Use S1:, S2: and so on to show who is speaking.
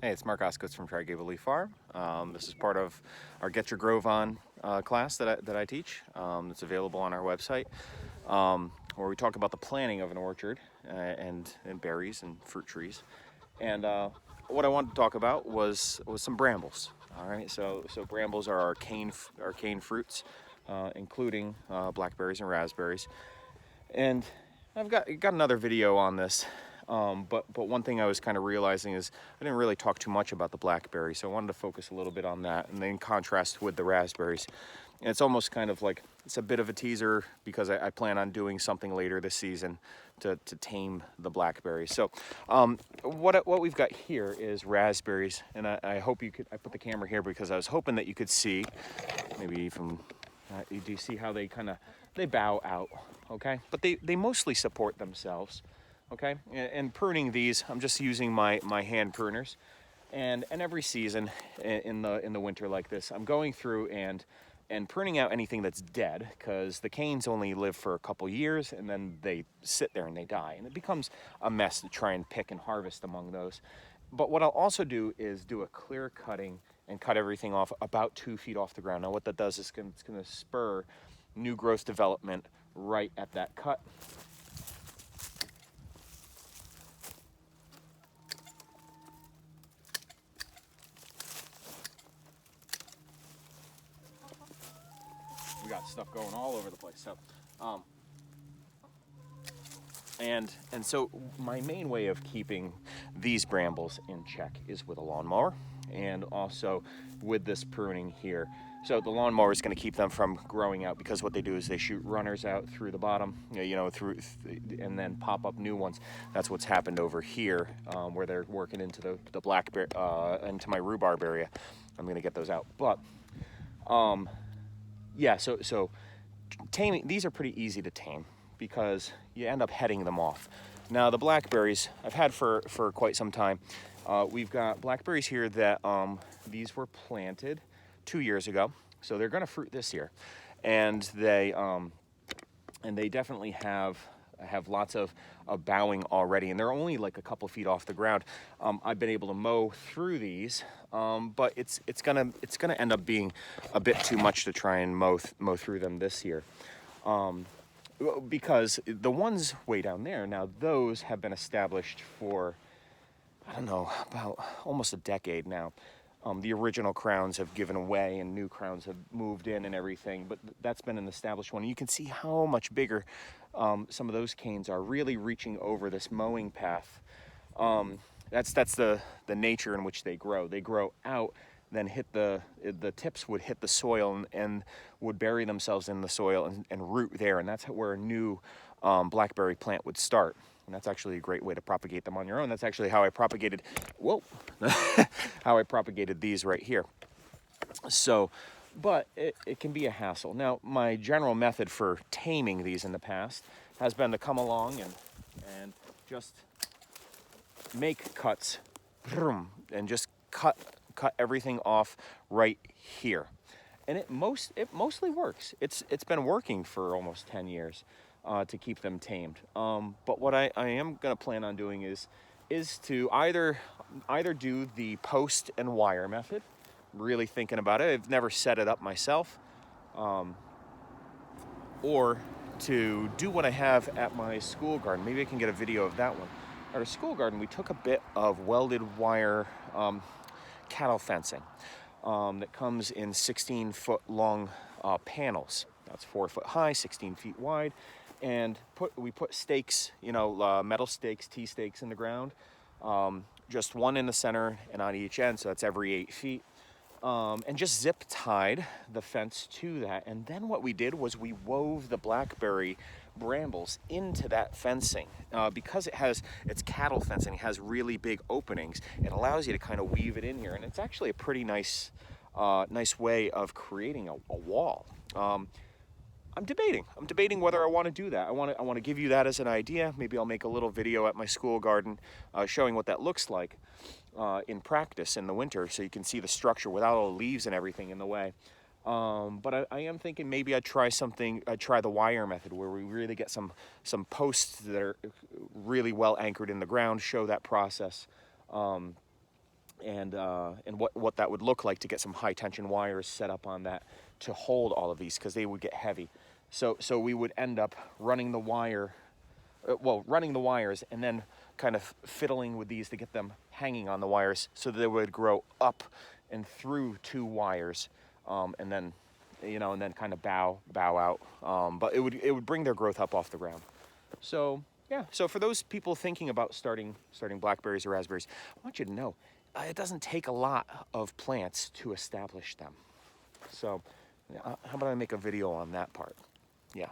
S1: Hey, it's Mark Oskowitz from Tri Gable Leaf Farm. This is part of our Get Your Grove On class that I teach. It's available on our website, where we talk about the planting of an orchard and berries and fruit trees. And what I wanted to talk about was some brambles. All right, so brambles are our cane fruits, including blackberries and raspberries. And I've got another video on this, but one thing I was kind of realizing is I didn't really talk too much about the blackberry, so I wanted to focus a little bit on that, and then contrast with the raspberries. And it's almost kind of like, it's a bit of a teaser because I plan on doing something later this season to tame the blackberries. So what we've got here is raspberries, and I hope you could, I put the camera here because I was hoping that you could see, maybe from, do you see how they bow out, okay? But they mostly support themselves, okay? And pruning these, I'm just using my hand pruners. And every season in the winter like this, I'm going through and pruning out anything that's dead, because the canes only live for a couple years and then they sit there and they die. And it becomes a mess to try and pick and harvest among those. But what I'll also do is do a clear cutting and cut everything off about 2 feet off the ground. Now what that does is it's gonna spur new growth development right at that cut. We got stuff going all over the place. So, and so my main way of keeping these brambles in check is with a lawnmower, and also with this pruning here. So the lawnmower is going to keep them from growing out, because what they do is they shoot runners out through the bottom, and then pop up new ones. That's what's happened over here, where they're working into the blackberry, into my rhubarb area. I'm going to get those out, but yeah. So taming these are pretty easy to tame because you end up heading them off. Now the blackberries I've had for quite some time. We've got blackberries here that these were planted 2 years ago, so they're going to fruit this year, and they definitely have lots of bowing already, and they're only like a couple feet off the ground. I've been able to mow through these, but it's gonna end up being a bit too much to try and mow through them this year. Because the ones way down there, now those have been established for, I don't know, about almost a decade now. The original crowns have given away and new crowns have moved in and everything, but that's been an established one. You can see how much bigger some of those canes are, really reaching over this mowing path. That's the nature in which they grow. They grow out, then hit the tips would hit the soil and would bury themselves in the soil and root there, and that's where a new blackberry plant would start. And that's actually a great way to propagate them on your own. That's actually how I propagated, how I propagated these right here. So, but it can be a hassle. Now, my general method for taming these in the past has been to come along and just make cuts and just cut everything off right here. And it mostly works. It's been working for almost 10 years. To keep them tamed. But what I am going to plan on doing is to either do the post and wire method, really thinking about it. I've never set it up myself, or to do what I have at my school garden. Maybe I can get a video of that one. At our school garden, we took a bit of welded wire cattle fencing that comes in 16-foot long panels. That's 4 foot high, 16 feet wide. And we put stakes, metal stakes, T-stakes in the ground, just one in the center and on each end, so that's every 8 feet, and just zip tied the fence to that. And then what we did was we wove the blackberry brambles into that fencing. Because it's cattle fencing, it has really big openings. It allows you to kind of weave it in here, and it's actually a pretty nice way of creating a wall. I'm debating whether I want to do that. I want to give you that as an idea. Maybe I'll make a little video at my school garden showing what that looks like in practice in the winter, so you can see the structure without all the leaves and everything in the way. But I am thinking maybe I'd try the wire method, where we really get some posts that are really well anchored in the ground, show that process. and what that would look like to get some high tension wires set up on that to hold all of these, because they would get heavy. So we would end up running the wire, running the wires, and then kind of fiddling with these to get them hanging on the wires so that they would grow up and through 2 wires, and then, and then kind of bow out. But it would bring their growth up off the ground. So yeah, so for those people thinking about starting blackberries or raspberries, I want you to know it doesn't take a lot of plants to establish them. So how about I make a video on that part? Yeah.